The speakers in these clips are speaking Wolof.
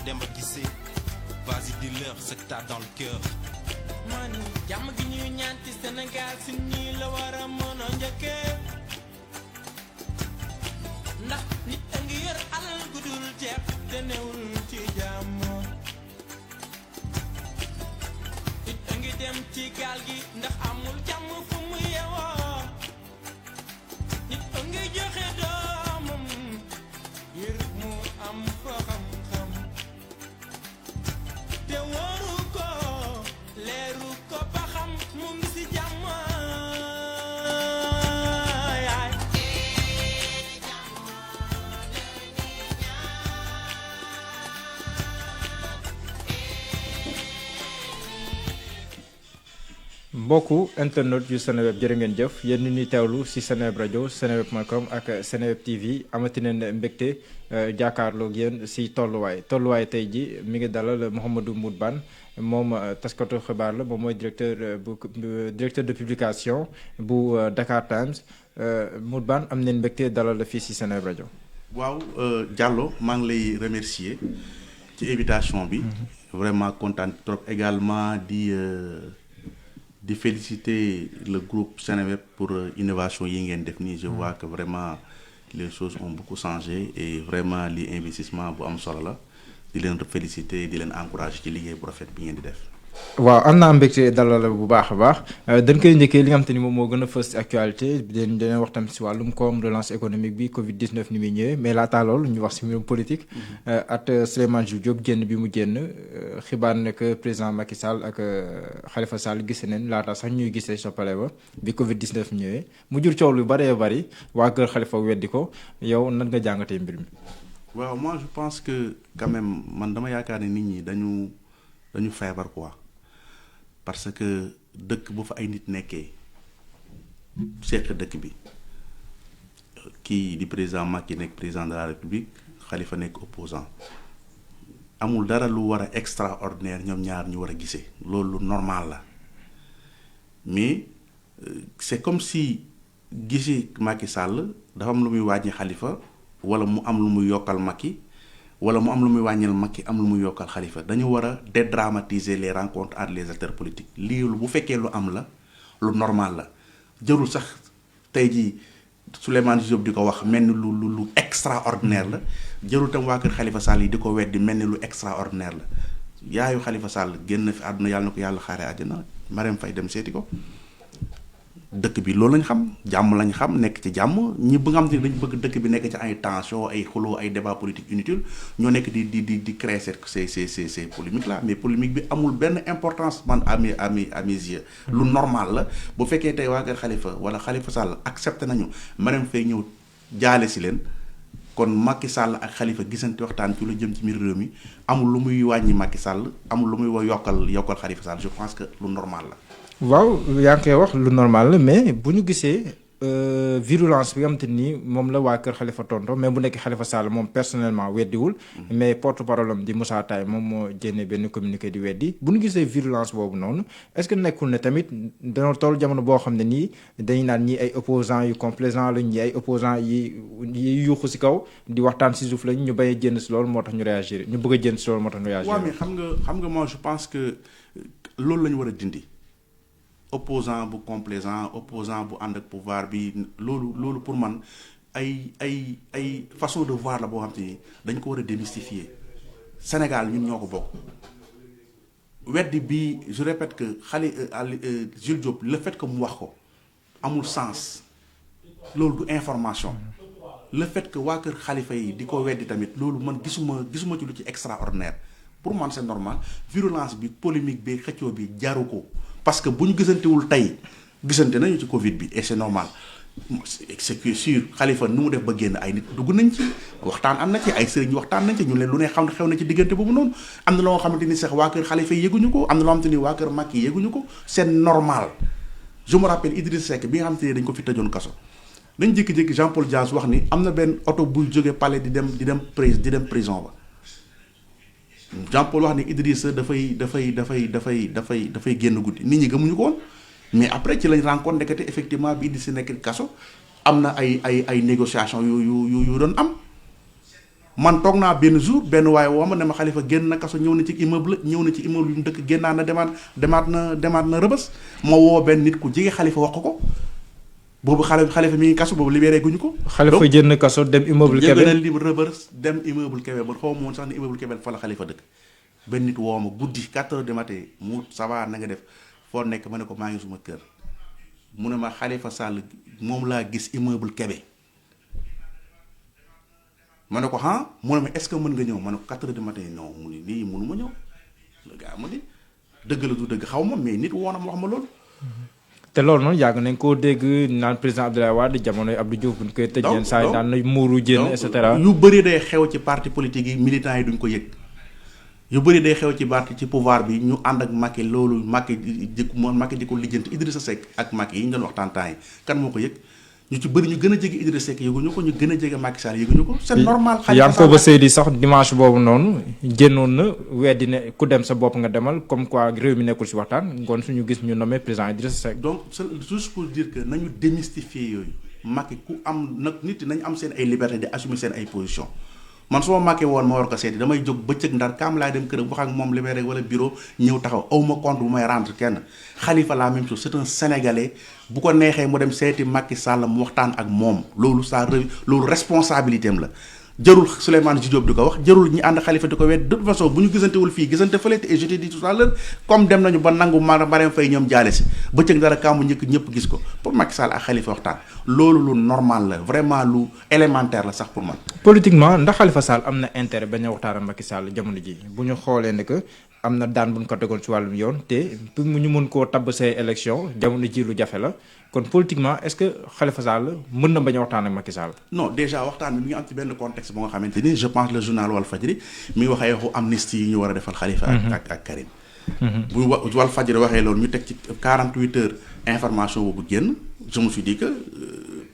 Demba Guissé. Vas-y, dis-leur ce que t'as dans le cœur. man jàmm gi ñuy ñaan ci Sénégal si ñii la war a mën a njëkkee ndax nit a ngi yor alal gu dul jeex te newul ci jàmm nit a ngi dem ci gaal gi ndax amul jàmm fu mu yewoo nit a ngi joxe doomam ngir mu am fa xam-xam te waru ko leeru ko ba xam mu ngi si jàmm yaay mbokku internet yu Seneweb jërë ngeen jëf yéen ñi ñuy teewlu si Seneweb rajo seneweb.com ak Seneweb TV amati neen mbégte jàkkaarloog yéen si tolluwaay tey ji mi ngi dalal Mouhamadou Moutbane moom taskatu xibaar la moom mooy directeur de publication bu Dakar Times Moutbane am neen mbégte dalal la fii si Seneweb rajo. waaw Diallo maa ngi lay remercier ci invitation bi. vraiment content trop également di féliciter le groupe Seneweb pour innovation yi ngeen def nii je vois que vraiment les choses ont beaucoup changé et vraiment li investissement bu am solo la di leen féliciter di leen encourager ci liggéey bu rafet bi ngeen di def. waaw am naa mbégte dalal la bu baax a baax dañ koy njëkkee li nga xam te ni moom moo gën a fës ci actualité dinañ wax tamit si wàllum koom relance économique bi Covid 19 ni muy ñëwee mais laataa loolu ñu wax si mbirum politique. at Souleymane Jules Diop génn bi mu génn xibaar ne que président Macky Sall ak Khalifa Sall gise neen laata sax ñuy gisee soppale ba bi Covid 19 ñëwee mu jur coow lu bëree bëri waa kër Khalifa weddi ko yow nan nga jàngatee mbir mi. waaw moi je pense que quand même man dama yaakaar ne nit ñi dañu feebar quoi. parce que dëkk bu fa ay nit nekkee seq dëkk bi kii di président Macky nekk président de la République Khalifa nekk opposant amul dara lu war a extraordinaire ñoom ñaar ñu war a gisee loolu lu normal la mais c'est comme si gisee Macky Sall dafa am lu muy wàññi Khalifa wala mu am lu muy yokkal Macky wala mu am lu muy wàññil Macky am lu muy yokkal Khalifa dañu war a dédramatiser les rencontres entre les acteurs politiques lii bu fekkee lu am la lu normal la jërul sax tey jii Souleymane Diop di ko wax mel ni lu extraordinaire la jërul tam waa kër Khalifa Sall yi di ko weddi mel ni lu extraordinaire la yaayu Khalifa Sall génn fi àdduna yàlla na ko yàlla xaare àjjana Marème Faye dem seeti ko dëkk bi loolu lañ xam jàmm lañ xam nekk ci jàmm ñi ba nga xam ne dañ bëgg dëkk bi nekk ci ay tension ay xuloo ay débat politique inutile ñoo nekk di créer ces polémiques là mais polémique bi amul benn importance man à mes yeux lu normal la bu fekkee tey waa kër Khalifa wala Khalifa Sall accepté nañu Marème Faye ñëw jaale si leen kon Macky Sall ak Khalifa gisante waxtaan ci lu jëm ci biir réew mi amul lu muy wàññi Macky Sall amul lu muy yokkal Khalifa Sall je pense que lu normal la. waaw yaa ngi koy wax lu normal la mais bu ñu gisee virulence bi nga xamante ni moom la waa kër Khalifa tonto mais bu nekk Khalifa Sall moom personnellement weddiwul mais porte parole am di Moussa Taye moom moo génne benn communiqué di weddi bu ñu gisee virulence boobu noonu est-ce que nekkul ne tamit dañoo toll jamono boo xam ne nii dañu naan ñi ay opposants yu complaisants lañ ñi ay opposants yi yuuxu si kaw di waxtaan si suuf lañ ñu bañ a jënd si loolu moo tax ñu réagir ñu bëgg a jënd si loolu moo tax ñu réagir. waaw mais xam nga moi je pense que loolu la ñu war a dindi. opposant bu complaisant opposant bu ànd ak pouvoir bi loolu pour man ay façon de voir la boo xam te ni dañ ko war a démystifier Sénégal ñun ñoo ko bokk weddi bi je répète que Jules Diop le fait que mu wax ko amul sens loolu du information le fait que waa kër Khalifa yi di ko weddi tamit loolu man gisuma ci lu ci extraordinaire pour man c'est normal virulence bi polémique bi xëccoo bi jaru ko parce que bu ñu gisantewul tey gisante nañu ci Covid bi et c'est normal c'est sûr Khalifa nu mu def ba génn ay nit dugg nañ ci waxtaan am na ci ay sëriñ waxtaan nañ ci ñu leen lu ne xam ne xew na ci diggante boobu noonu am na loo xamante ni sax waa kër Khalifa yéguñu ko am na loo xamante ni waa kër Macky yéguñu ko c'est normal je me rappelle Idriss Seck bi nga xamante ni dañ ko fi tëjoon kaso dañ jékki-jékki Jean Paul Dias wax ni am na benn oto buy jógee palais di dem prison ba Jean Paul wax ni Idrissa dafay génn guddi nit ñi gëmuñu ko woon mais après ci lañ rencontre ndekete effectivement bi Idrissa nekk kaso am na ay négociation yu doon am man toog naa benn jour benn waaye woo ma ne ma Khalifa génn na kaso ñëw na ci immeuble bi mu dëkk génnaa na demaat na rëbës ma woo benn nit ku jege Khalifa wax ko boobu Khalifa mi ngi kaso boobu libéré guñu ko. Khalifa génn kaso dem immeuble Kébé jël na rëbës dem immeuble Kébé ba xaw ma woon sax ne immeuble Kébé fa la Khalifa dëkk benn nit woo ma guddi 4 heures du matin mu ça va na nga def foo nekk ma ne ko maa ngi suma kër mu ne ma Khalifa Sall moom laa gis immeuble Kébé ma ne ko mu ne ma est-ce que mën nga ñëw ma ne ko 4 heures du matin non mu ni lii mënu ma ñëw le gars mu ni dëgg la du dëgg xaw ma mais nit woo na ma wax ma loolu. te loolu noonu yàgg nañ koo dégg naan président Abdoulaye Wade jamonoy Abdou Diouf bu ñu koy tëj yenn saa yi daan na muuru jénn et cetera. yu bëri day xew ci parti politique yi militants yi duñ ko yëg yu bëri day xew ci parti ci pouvoir bi ñu ànd ak Macky loolu Macky di ko lijjanti Idrissa Seck ak Macky yi ñu doon waxtaan temps yi kan moo ko yëg ñu ci bëri ñu gën a jege Idrissa Seck yëguñu ko ñu gën a jege Macky Sall yëguñu ko c'est normal. Yankhoba Seydi sax dimanche boobu noonu génnoon na weddi ne ku dem sa bopp nga demal comme quoi réew mi nekkul si waxtaan ngoon suñu gis ñu nommé président Idrissa Seck. donc c'est juste pour dire que nañu démystifier yooyu Macky ku am nag nit nañu am seen ay liberté di assumer seen ay position man su ma Macky woon ma war ko seeti damay jóg bëccëg ndar kaam laay dem kër wax ak moom libéré wala bureau ñëw taxaw aw ma compte bu may rendre kenn Khalifa la même chose c'est un Sénégalais bu ko neexee mu dem seeti Macky Sall mu waxtaan ak moom loolu loolu responsabilité am la jarul Souleymane Diop di ko wax jarul ñi ànd Khalifa di ko wet de toute façon bu ñu gisantewul fii gisante fële et je te dis tout à l'heure comme dem nañu ba nangu Marème Faye ñoom jaale si bëccëg dara kàmbu njëkk ñëpp gis ko pour Macky Sall ak Khalifa waxtaan loolu lu normal la vraiment lu élémentaire la sax pour man. politiquement ndax Khalifa Sall am na intérêt bañ a waxtaan ak Macky Sall jamono ji bu ñu xoolee ne que am na daan bu ñu ko tegoon ci wàllum yoon te pour ñu mën koo tabb say élection jamono ji lu jafe la kon politiquement est-ce que Khalifa Sall mën na bañ a waxtaan ak Macky Sall. non déjà waxtaan bi mi ngi am ci benn contexte bu nga xamante ni je pense le journal Walfadjri mi ngi wax ay waxu amnistie yi ñu war a defal Khalifa. ak Karim. bu Walfadjri waxee loolu ñu teg ci 48 heures information boobu génn je me suis dit que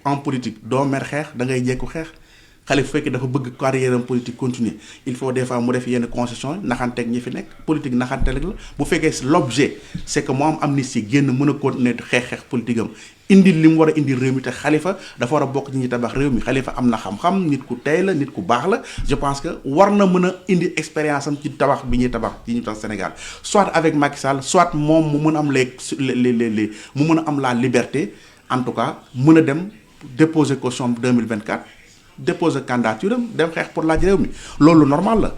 en politique doo mer xeex da ngay jekku xeex. Khalifa fekkee dafa bëgg carrière am politique continuer il faut des fois mu def yenn concession naxanteeg ñi fi nekk politique naxante rek la bu fekkee l'objet c'est que mu am amnistie génn mën a continuer xeex politique am indi li mu war a indi réew mi te Khalifa dafa war a bokk ci ñi tabax réew mi Khalifa am na xam-xam nit ku tey la nit ku baax la je pense que war na mën a indi expérience am ci tabax bi ñuy tabax ci ñu tax Sénégal soit avec Macky Sall soit moom mu mën a am les mu mën a am la liberté en tout cas mën a dem déposer caution 2024 déposer candidature am dem xeex pour laaj réew mi loolu normal la.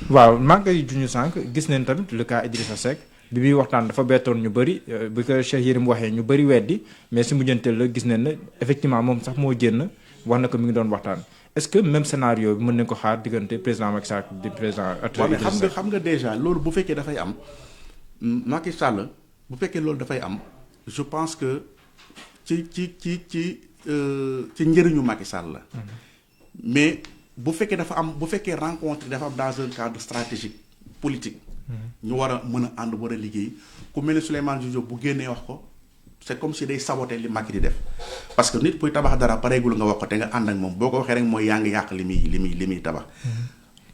waaw maa ngi koy junj sànq gis nañ tamit le cas Idrissa Seck bi muy waxtaan dafa bettoon ñu bëri bi ko Cheikh Yérim waxee ñu bëri weddi mais si mujjanteel la gis nañ ne effectivement moom sax moo génn wax na ko mi ngi doon waxtaan est-ce que même scénario bi mën nañ ko xaar diggante président Macky Sall di président. waaw xam nga déjà loolu bu fekkee dafay am Macky Sall bu fekkee loolu dafay am je pense que ci njëriñu Macky Sall la. mais bu fekkee bu fekkee rencontre dafa am dans un cadre stratégique politique. ñu war a mën a ànd war a liggéey ku mel ne Souleymane Diop bu génnee wax ko c'est comme si day saboter li Macky di def parce que nit buy tabax dara pareegul nga wax ko te nga ànd ak moom boo ko waxee rek mooy yaa ngi yàq li muy tabax.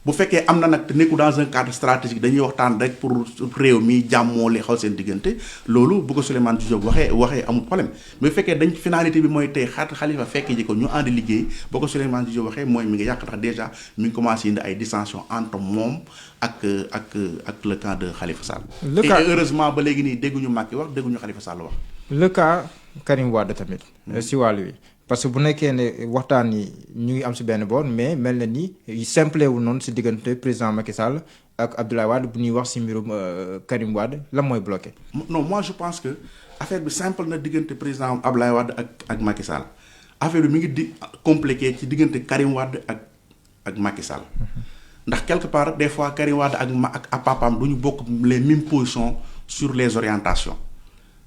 bu fekkee am na nag te nekku dans un cadre stratégique dañuy waxtaan rek pour réew mi jàmmoo li xaw seen diggante loolu bu ko Souleymane Diop waxee amul problème mais bu fekkee dañ finalité bi mooy tey Khalifa fekk ji ko ñu ànd liggéey boo ko Souleymane Diop waxee mooy mi ngi yàq tax déjà mi ngi commencé indi ay dissensions entre moom ak le camp de Khalifa Sall. et heureusement ba léegi nii dégguñu Macky wax dégguñu Khalifa Sall wax. le cas Karim Wade tamit. si wàll wi. parce que bu nekkee ne waxtaan yi ñu ngi am si benn boor mais mel na ni simple wu noonu si diggante président Macky Sall ak Abdoulaye Wade bu ñuy wax si mbirum Karim Wade lan mooy bloqué. non moi je pense que affaire bi simple na diggante président Abdoulaye Wade ak Macky Sall affaire bi mi ngi di compliqué ci diggante Karim Wade ak Macky Sall. ndax quelque part des fois Karim Wade ak papaam du ñu bokk les mêmes positions sur les orientations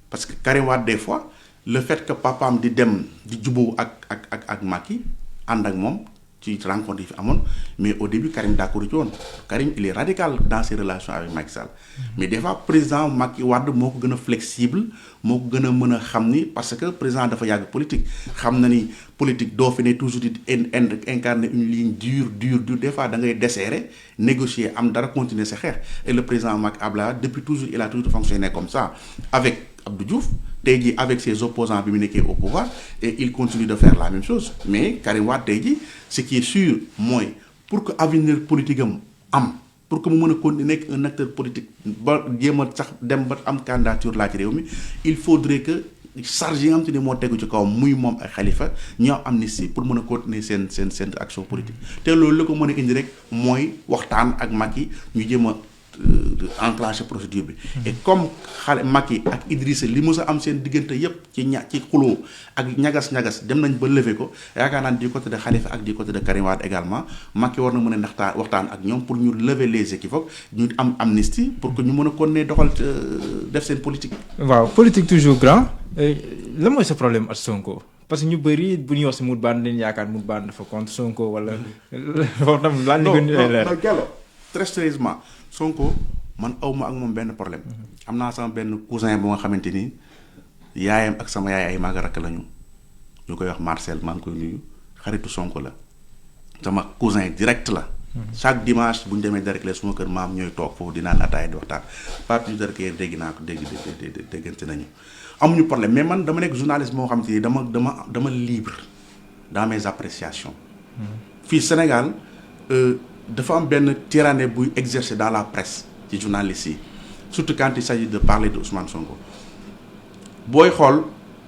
parce que Karim Wade des fois. le fait que papaam di dem di jubóo ak Macky ànd ak moom ci rencontre yi fi amoon mais au début Karim d'accord ci woon Karim il est radical dans ses relations avec Macky Sall mais des fois président Macky Wade moo ko gën a flexible moo ko gën a mën a xam ni parce que président dafa yàgg politique xam na ni politique doo fi ne toujours di incarner une ligne dure des fois da ngay desserrer négocier am dara continuer sa xeex et le président Macky Abdoulaye depuis toujours il a toujours fonctionné comme ça avec Abdou Diouf tey jii avec ses opposants bi mu nekkee au pouvoir et il continue de faire la même chose mais Karim Wade tey jii ce qui est sûr mooy pour que avenir politique am pour que mu mën a continuer nekk un acteur politique ba jéem a sax dem ba am candidature laa ci réew mi il faudrait que charge yi nga xam te ne moo tegu ci kawam muy moom ak Khalifa ñoo am amnistie pour mën a continuer seen action politique te loolu la ko mën a indi rek mooy waxtaan ak Macky ñu jéem a enclencher procédure bi. et comme Macky ak Idrissa li mës a am seen diggante yépp ci xuloo ak ñagas dem nañ ba lever ko yaakaar naa du côté de Khalifa ak du côté de Karim Wade également Macky war na mën a waxtaan ak ñoom pour ñu lever les équivoques ñu am amnistie pour que ñu mën a continuer doxal def seen politique. waaw politique toujours grand la mooy sa problème ak Sonko parce que ñu bëri bu ñuy wax si Mout Bane dañu yaakaar Mout Bane dafa contre Sonko wala. foofu tam laaj ñu gën leer. non très sérieusement Sonko man awma ak moom benn problème am naa sama benn cousin bu nga xamante ni yaayam ak sama yaay ay mag rakk lañu ñu koy wax Marcel maa ngi koy nuyu xaritu Sonko la sama cousin direct la. chaque dimanche bu ñu demee Derklé suma kër maam ñooy toog foofu di naan ataaya di waxtaan Pape Derklé dégg naa ko déggante nañu amuñu problème mais man dama nekk journaliste moo xamante ni dama libre dans mes appréciations. fii Sénégal. dafa am benn tyrannie buy exercer dans la presse ci journalistes yi surtout quand il s'agit de parler de Ousmane Sonko booy xool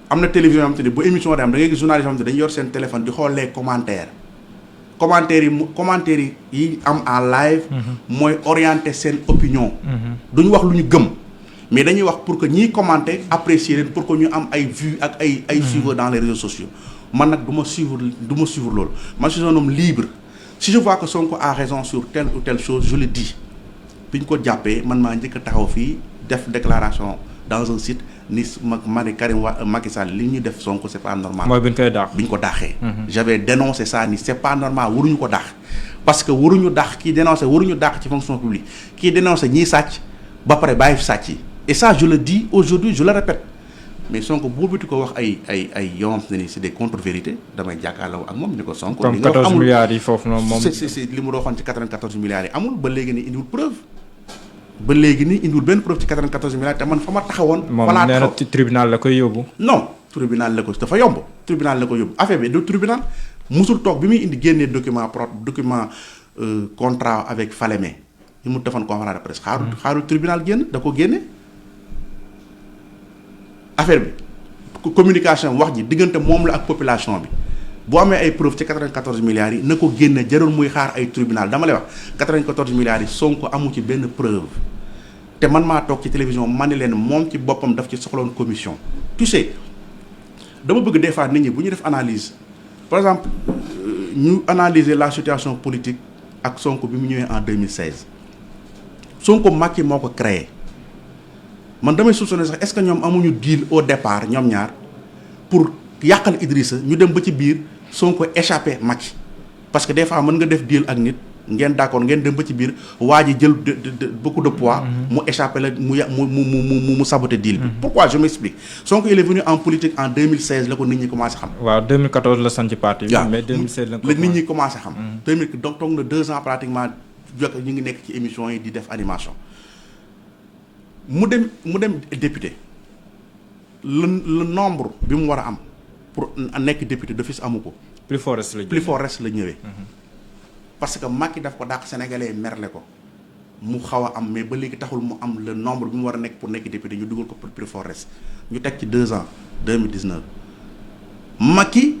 am na télévision yoo xam te ne bu émission de am da ngay gis journaliste yoo xam te dañuy yor seen téléphone di xool les commentaires yi am en live. mooy orienter seen opinion. duñu wax lu ñu gëm mais dañuy wax pour que ñiy commenter apprécier leen pour que ñu am ay vues ak ay suiveurs dans les réseaux sociaux man nag du ma suivre loolu man je suis un homme libre. si je vois que Sonko a raison sur telle ou telle chose je le dis bi ñu ko jàppee man maa njëkk a taxaw fii def déclaration dans un site ni ma ne Karim Macky Sall li ñu def Sonko c'est pas normal. mooy bi ñu koy daax bi ñu ko daaxee. j'avais dénoncé ça ni c'est pas normal waruñu ko daax parce que waruñu daax kii dénoncé waruñu daax ci fonction publique kii dénoncé ñiy sàcc ba pare bàyyi fi sàcc yi et ça je le dis aujourd'hui je le répète. mais Sonko boobu di ko wax ay yoo xam ne ni c'est des contre-vérités damay jàkkaarloo ak moom ni ko Sonko. comme 14 milliards yi foofu noonu moom. c'est li mu doon ci 94 milliards yi amul ba léegi nii indiwul preuve ba léegi nii indiwul benn preuve ci 94 milliards te man fa ma taxawoon. moom nee na tribunal la koy yóbbu. non tribunal la ko dafa yomb tribunal la ko yóbbu affaire bi du tribunal musul toog bi muy indi génnee document contrat avec Falémé ñu mu defoon conférence de presse xaarul tribunal génn da ko génne. affaire bi communication wax ji diggante moom la ak population bi boo amee ay preuve ci 94 milliards yi na ko génne jarul muy xaar ay tribunal dama lay wax 94 milliards yi Sonko amu ci benn preuve te man maa toog ci télévision man ne leen moom ci boppam daf ci soxloon commission. tu sais dama bëgg des fois nit ñi bu ñu def analyse par exemple ñu analyser la situation politique ak Sonko bi mu ñëwee en 2016 Sonko Macky moo ko créé. man damay soupçonner sax est-ce que ñoom amuñu deal au départ ñoom ñaar pour yàqal Idrissa ñu dem ba ci biir Sonko échappé Macky parce que des fois mën nga def deal ak nit ngeen d'accord ngeen dem ba ci biir waa ji jël beaucoup de poids. mu échappé la mu saboté deal bi. pourquoi je m'explique Sonko il est venu en politique en 2016 la ko nit ñi commencé xam. waaw 2014 la sanc parti bi. mais 2016 la nit ñi commencé xam. 2000 donc toog na 2 ans pratiquement jokk ñu ngi nekk ci émission yi di def animation. mu dem député le nombre bi mu war a am pour nekk député d'office amu ko. plus fort reste la ñëwee. parce que Macky daf ko dàq sénégalais merle ko mu xaw a am mais ba léegi taxul mu am le nombre bi mu war a nekk pour nekk député ñu dugal ko pour plus fort reste ñu teg ci 2 ans 2019 Macky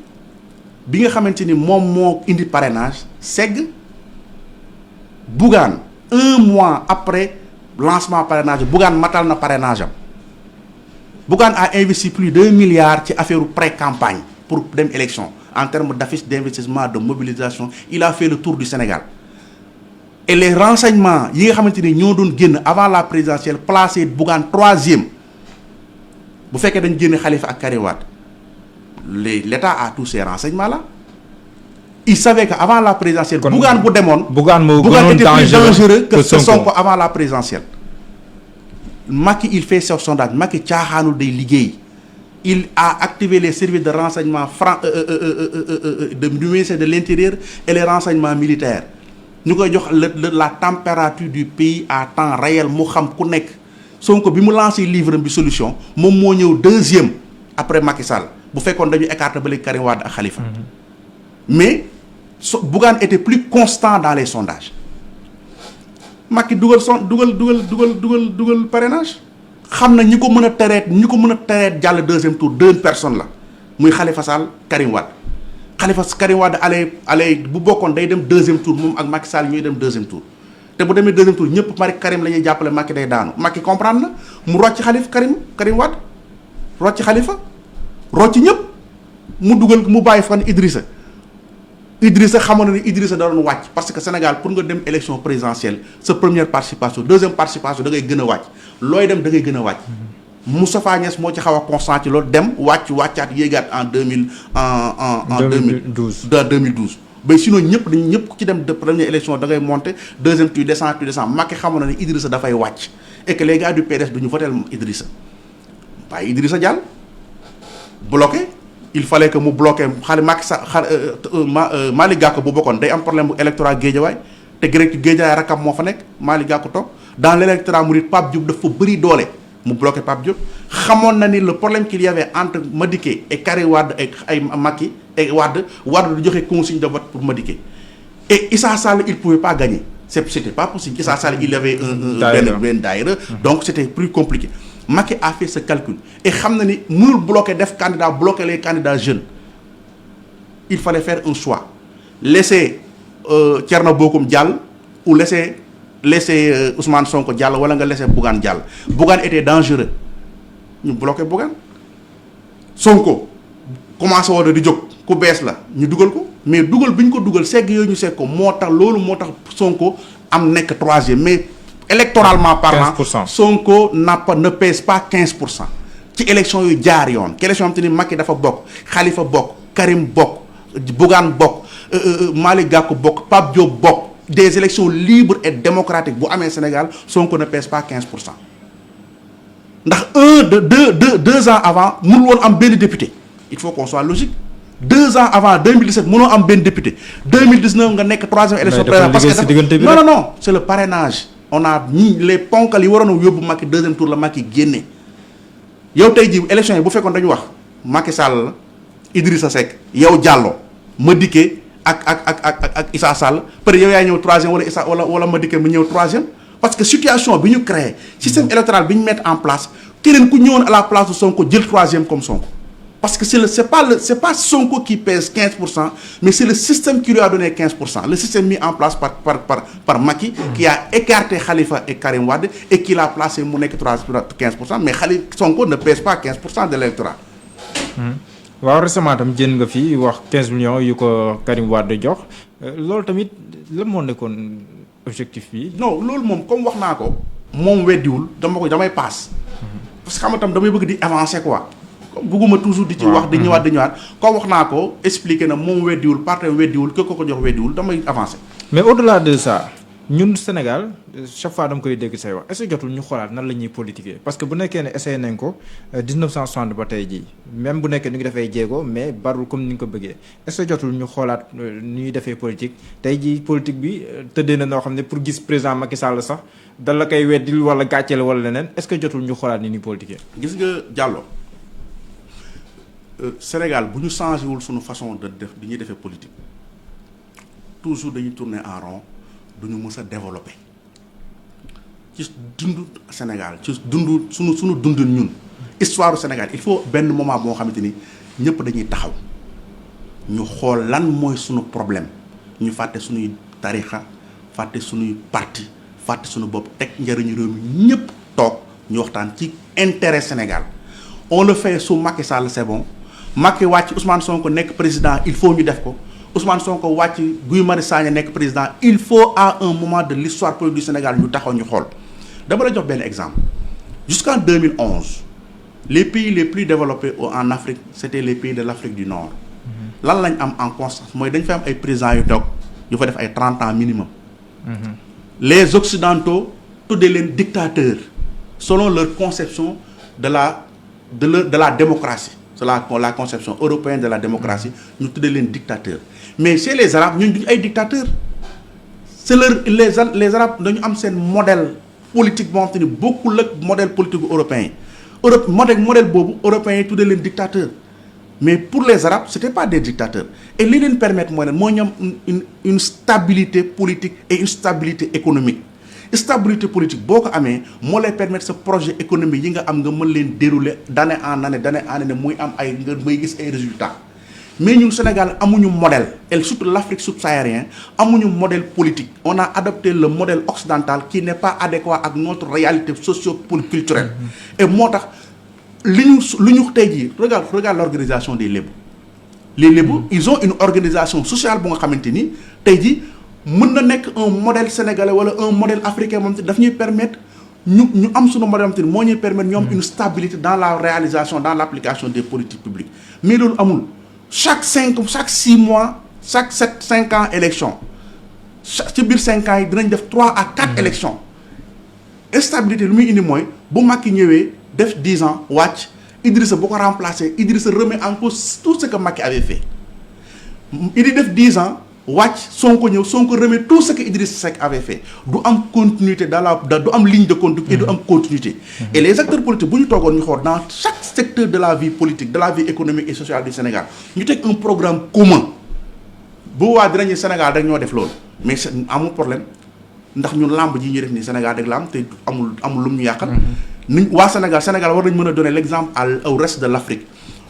bi nga xamante ni moom moo indi parrainage segg Bougane 1 mois après. lancement parrainage Bougane matal na parrainage am Bougane a investi plus de 2 milliards ci affaire pré-campagne pour dem élection en termes d'affiches d'investissement de mobilisation il a fait le tour du Sénégal et les renseignements yi nga xamante ni ñoo doon génn avant la présidentielle placé Bougane 3e bu fekkee dañ génne Khalifa ak Karim Wade l'État a tous ces renseignements là il savait que avant la présidentielle. Bougane bu demoon. Bougane était plus dangereux que Sonko avant la présidentielle. Macky il fait son sondage Macky caaxaanul day liggéey il a activé les services de renseignement du ministère de l'Intérieur et les renseignements militaires ñu koy jox la température du pays à temps réel mu xam ku nekk Sonko bi mu lancé livre bi solution moom moo ñëw 2e après Macky Sall bu fekkoon dañu écarté ba léegi Karim Wade ak Khalifa. mais Bougane était plus constant dans les sondages Macky dugal parrainage xam na ñi ko mën a tereet jàll deuxième tour 2 personnes la muy Khalifa Sall Karim Wade Karim Wade allait bu bokkoon day dem deuxième tour moom ak Macky Sall ñuy dem deuxième tour te bu demee deuxième tour ñëpp mari Karim la ñuy jàppale Macky day daanu Macky comprendre na mu rocc Karim Wade rocc Khalifa rocc ñëpp mu dugal mu bàyyi fan Idrissa xamoon na ni Idrissa da doon wàcc parce que Sénégal pour nga dem élection présidentielle sa première participation deuxième participation da ngay gën a wàcc looy dem da ngay gën a wàcc Moustapha Niasse moo ci xaw a constant ci loolu dem wàccaat yéegaat en 2012 mais sinon ñëpp ku ci dem de première élection da ngay monter deuxième tu descends Macky xamoon na ni Idrissa dafay wàcc et que les gars du PDS duñu voter Idrissa waaye Idrissa Diall bloqué il fallait que mu bloqué Malick Gakou bu bokkoon day am problème bu électorat Guédiawaye te Guédiawaye rakam moo fa nekk Malick Gakou toog dans l' électorat mouride Pape Diop dafa bëri doole mu bloqué Pape Diop xamoon na ni le problème qu'il y avait entre Madické et Karim Wade et ay Macky et Wade du joxe consigne de vote pour Madické et Issa Sall il pouvait pas gagner c'était pas possible Issa Sall il avait benn daayira donc c'était plus compliqué Macky a fait ce calcul et xam na ni mënul bloquer bloquer les candidats jeunes il fallait faire un choix laisser Thierno Bocoum jàll ou laisser Ousmane Sonko jàll wala nga laisser Bougane jàll Bougane était dangereux ñu bloquer Bougane Sonko commencé woon di jóg ku bees la ñu dugal ko mais dugal bi ñu ko dugal segg yooyu ñu segg ko moo tax Sonko am nekk 3e mais électoralement parlant 15%. Sonko ne pèse pas 15% ci élection yu jaar yoon ci élection am te ni Macky dafa bokk Khalifa bokk Karim bokk Bougane bokk Malick Gakou bokk Pape Diop bokk des élections libres et démocratiques bu amee Sénégal Sonko ne pèse pas 15% ndax 2 ans avant mënul woon am benn député il faut qu'on soit logique 2 ans avant 2017 mënoo am benn député 2019 nga nekk 3e élection présidentielle parce que non c'est le parrainage on a les ponkal yi waroon a yóbbu Macky 2e tour la Macky génne yow tey jii élection yi bu fekkoon dañu wax Macky Sall la Idrissa Seck yow Diallo Madické ak Issa Sall peut être yow yaay ñëw 3e wala Madické mu ñëw 3e parce que situation bi ñu créé système électoral bi ñu mettre en place keneen ku ñëwoon à la place de Sonko jël 3e comme Sonko parce que c'est pas Sonko qui pèse 15%, mais c'est le système qui lui a donné 15%. Le système mis en place par Macky, qui a écarté Khalifa et Karim Wade et qui l'a placé mu nekk 15%, mais Sonko ne pèse pas 15% de l'électorat. waaw récemment tam jën nga fi wax 15 millions yu ko Karim Wade jox loolu tamit lan moo nekkoon objectif bi. non loolu moom comme wax naa ko. moom weddiwul damay paas. parce que xam nga tam damay bëgg di avancer quoi. bugguma toujours di ci wax di ñëwaat comme wax naa ko expliqué na moom weddiwul partenaire weddiwul ko jox weddiwul damay avancer. mais au-delà de ça ñun Sénégal chaque fois dama koy dégg say wax est-ce que jotul ñu xoolaat nan la ñuy politiquer parce que bu nekkee ne essayé nañ ko 1960 ba tey jii même bu nekkee ñu ngi defee jéego mais barul comme ni nga ko bëggee est-ce que jotul ñu xoolaat ni ñuy defee politique tey jii politique bi tëddee na noo xam ne pour gis président Macky Sall sax dal la koy weddil wala gàcceel wala leneen est-ce que jotul ñu xoolaat ni ñuy politiquer. gis nga Diallo Sénégal bu ñu changé wul suñu façon de def di ñuy defee politique toujours dañuy tourner en rond duñu mës a développer ci dundu Sénégal ci dundu suñu dundin ñun histoire du Sénégal il faut benn moment boo xamante ni ñëpp dañuy taxaw ñu xool lan mooy suñu problème ñu fàtte suñuy tarixa fàtte suñuy parti fàtte suñu bopp teg njëriñu réew mi ñëpp toog ñu waxtaan ci intérêt Sénégal on le fait sous Macky Sall c'est bon Macky wàcc Ousmane Sonko nekk président il faut ñu def ko Ousmane Sonko wàcc Guy Marius Sagna nekk président il faut à un moment de l'histoire politique du Sénégal ñu taxaw ñu xool dama la jox benn exemple jusqu'en 2011 les pays les plus développés en Afrique c'était les pays de l'Afrique du Nord lan lañ am en constance mooy dañ fa am ay présidents yu toog yu fa def ay 30 ans minimum les occidentaux tuddee leen dictateurs selon leur conception de la démocratie c'est la conception européenne de la démocratie ñu tuddee leen dictateurs mais chez les arabes ñun duñu ay dictateurs c'est les arabes dañu am seen modèle politique boo xam te ni bokkul ak modèle politique européen yi modèle boobu européens yi tuddee leen dictateurs mais pour les Arabes c'était pas des dictateurs et li leen permettre mooy ne moo ñam une stabilité politique et une stabilité économique. Stabilité politique boo ko amee moo lay permettre sa projet économique yi nga am nga mën leen dérouler d'année en année muy am ay nga may gis ay résultats mais ñun Sénégal amuñu modèle et surtout l'Afrique subsaharienne amuñu modèle politique. On a adopté le modèle occidental qui n'est pas adéquat ak notre réalité socio-culturelle et moo tax lu ñu tey jii regarde l'organisation des Lébou. Les Lébou ils ont une organisation sociale bu nga xamante ni tey jii mën na nekk un modèle sénégalais wala un modèle africain moom daf ñuy permettre ñu am suñu modèle moom moo ñuy permettre ñoom une stabilité dans la réalisation dans l'application des politiques publiques mais loolu amul chaque 6 mois chaque 5 ans élection ci biir 5 ans yi dinañ def 3 à 4 élections stabilité lu muy indi mooy bu Macky ñëwee def 10 ans wàcc Idrissa bu ko remplacer Idrissa remet en cause tout ce que Macky avait fait il def 10 ans wàcc Sonko ñëw Sonko remet tout ce que Idrissa Seck avait fait du am continuité du am ligne de conduite et du am continuité et les acteurs politiques bu ñu toogoon ñu xool dans chaque secteur de la vie politique de la vie économique et sociale du Sénégal ñu teg un programme commun bu waa dinañu Sénégal rek ñoo def loolu mais amul problème ndax ñun làmb ji ñuy def ni Sénégal rek la am te amul lu mu ñu yàqal ni waa Sénégal war nañ mën a donner l'exemple au reste de l'Afrique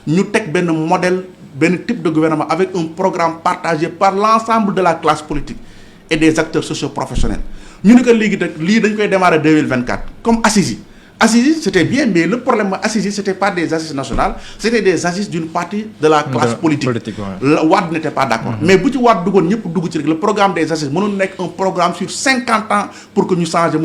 ñu teg benn modèle benn type de gouvernement avec un programme partagé par l'ensemble de la classe politique et des acteurs socio-professionnels ñu ne que léegi nag lii dañ koy démarrer 2024 comme assises yi c'était bien mais le problème mooy assises yi c'était pas des assises nationales c'était des assises d'une partie de la classe politique Wade n'était pas d'accord mais bu ci Wade duggoon ñëpp dugg ci rek le programme des assises mënoon nekk un programme sur 50 ans pour que ñu changer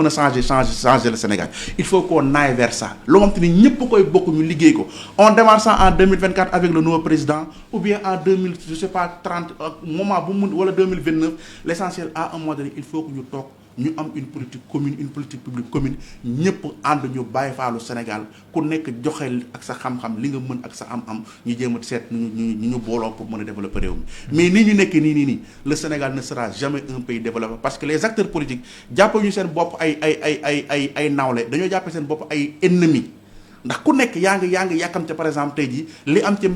le Sénégal il faut qu'on aille vers ça loo xam te ni ñëpp koy bokk ñu liggéey ko on démarre ça en 2024 avec le nouveau président ou bien en 30 moment bu mu wala 2029 l'essentiel à un moment donné il faut que ñu toog ñu am une politique commune une politique publique commune ñëpp ànd ñu bàyyi faalu Sénégal ku nekk joxeel ak sa xam-xam li nga mën ak sa am-am ñu jéem a seet ñu booloo pour mën a développer réew mi mais nii ñu nekk nii le Sénégal ne sera jamais un pays développé parce que les acteurs politiques jàppee ñu seen bopp ay nawle dañoo jàppee seen bopp ay ennemis ndax ku nekk yaa ngi yàkkamte par exemple tey jii li am ci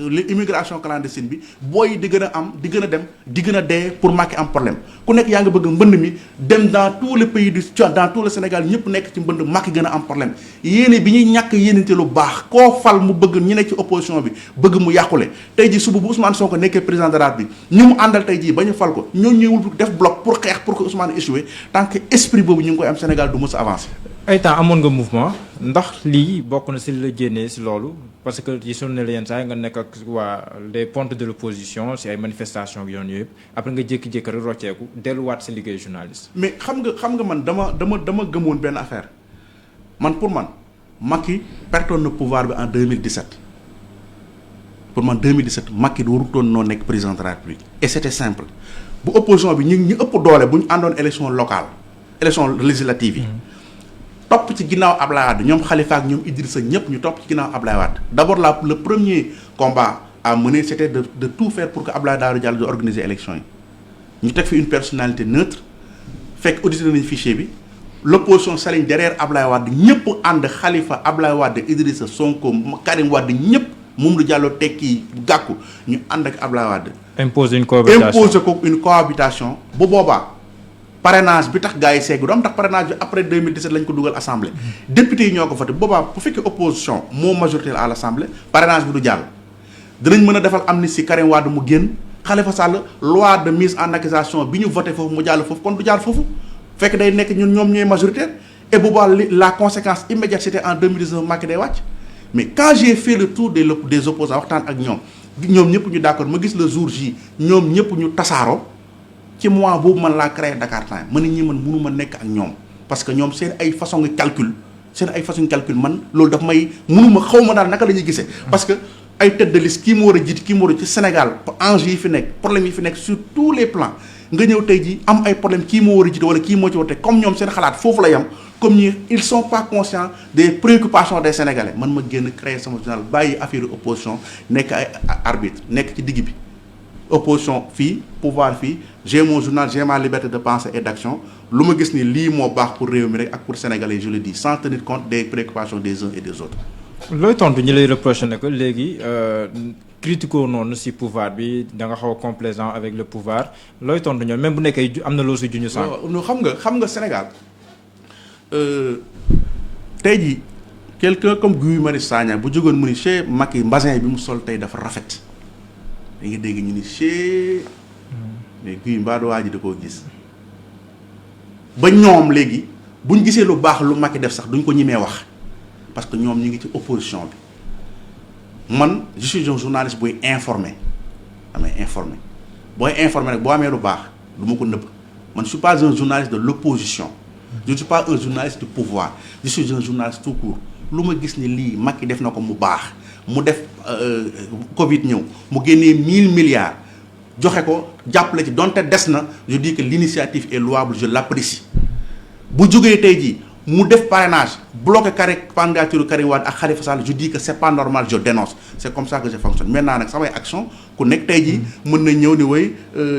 li immigration clandestine bi booy di gën a am di gën a dem di gën a dee pour Macky am problème ku nekk yaa ngi bëgg mbënd mi dem dans tous les pays dans tout le Sénégal ñëpp nekk ci mbënd Macky gën a am problème yéene bi ñuy ñàkk yéenante lu baax koo fal mu bëgg ñu nekk ci opposition bi bëgg mu yàqule tey jii suba bu Ousmane Sonko nekkee président de la République ñi mu àndal tey jii ba ñu fal ko ñoo ñëwul def bloc pour xeex pour que Ousmane échoué tant que esprit boobu ñu ngi koy am Sénégal du mës a avancer. ay temps amoon nga mouvement ndax lii bokk na si la génnee si loolu parce que gisoon na la yenn saa yi nga nekk ak waa les pontes de l'opposition si ay manifestations ak yoon yëpp après nga jékki-jékki rek rocceeku delluwaat si liggéey journaliste. mais xam nga man dama gëmoon benn affaire pour man Macky pertoon na pouvoir bi en 2017 pour man 2017 Macky warutoon noo nekk président de la République et c'était simple bu opposition bi ñu ëpp doole bu ñu àndoon élection locale élection législative yi. topp ci ginnaaw Ablaye Wade ñoom Khalifa ak ñoom Idrissa ñëpp ñu topp ci ginnaaw Ablaye Wade d'abord le premier combat à mener c'était de tout faire pour que Ablaye Daouda Diallo di organiser élection yi ñu teg fi une personnalité neutre fekk audité nañu fichier bi l'opposition s'aligne derrière Ablaye Wade ñëpp ànd Khalifa Ablaye Wade Idrissa Sonko Karim Wade ñëpp Mamadou Diallo Tekki Gakou ñu ànd ak Ablaye Wade. imposer une cohabitation bu boobaa. parrainage bi tax gars yi segg du am tax parrainage bi après 2017 lañ ko dugal assemblée député yi ñoo ko voté boobaa bu fekkee opposition moo majoritaire à l'assemblée parrainage bi du jàll dinañ mën a defal amnistie Karim Wade mu génn Khalifa Sall loi de mise en accusation bi ñu voté foofu mu jàll foofu kon du jàll foofu fekk day nekk ñoom ñooy majoritaire et boobaa la conséquence immédiate c'était en 2019 Macky day wàcc mais quand j'ai fait le tour des opposants waxtaan ak ñoom ñëpp ñu d'accord ma gis le jour J ñoom ñëpp ñu tasaaroo ci mois boobu man laa créé Dakar Time man ñi man mënuma nekk ak ñoom parce que ñoom seen ay façon calcul man loolu daf may mënuma xaw ma daal naka la ñuy gisee. parce que ay tête de liste kii mu war a jiit kii mu war a ci Sénégal enjeux yi fi nekk problème yi fi nekk sur tous les plans nga ñëw tey ji am ay problème kii moo war a jiite wala kii moo ci war a teg comme ñoom seen xalaat foofu la yam comme ñi ils sont pas conscients des préoccupations des Sénégalais man ma génn créer sama journal bàyyi affaire opposition nekk ay arbitre nekk ci digg bi. opposition fii pouvoir fii j'ai mon journal j'ai ma liberté de pensée et d'action lu ma gis ni lii moo baax pour réew mi rek ak pour Sénégalais je le dis sans tenir compte des préoccupations des uns et des autres. looy tontu ñi lay reproché ne que léegi critiquer noonu si pouvoir bi da nga xaw a complaisant avec le pouvoir looy tontu ñoom même bu nekkee am na loo si juñu sànq. xam nga Sénégal tey jii quelqu'un comme Guy Marius Sagna bu jógoon mu ni chez Macky mbasin bi mu sol tey dafa rafet da nga dégg ñu ni chez mais Guy mbaadu waa ji da koo gis ba ñoom léegi buñ gisee lu baax lu Macky def sax duñ ko ñimee wax parce que ñoom ñu ngi ci opposition bi man je suis un journaliste buy informé damay informé booy informé nag boo amee lu baax du ma ko nëbb man je suis pas un journaliste de l'opposition je ne suis pas un journaliste du pouvoir je suis un journaliste tout court lu ma gis ni lii Macky def na ko mu baax mu def Covid ñëw mu génnee 1000 milliards joxe ko jàppale ci donte des na je dis que l'initiative est louable je l'apprécie bu jógee tey jii mu def parrainage bloqué candidature Karim Wade ak Khalifa Sall je dis que c'est pas normal je dénonce c'est comme ça que je fonctionne maintenant nag samay action ku nekk tey jii mën na ñëw ni way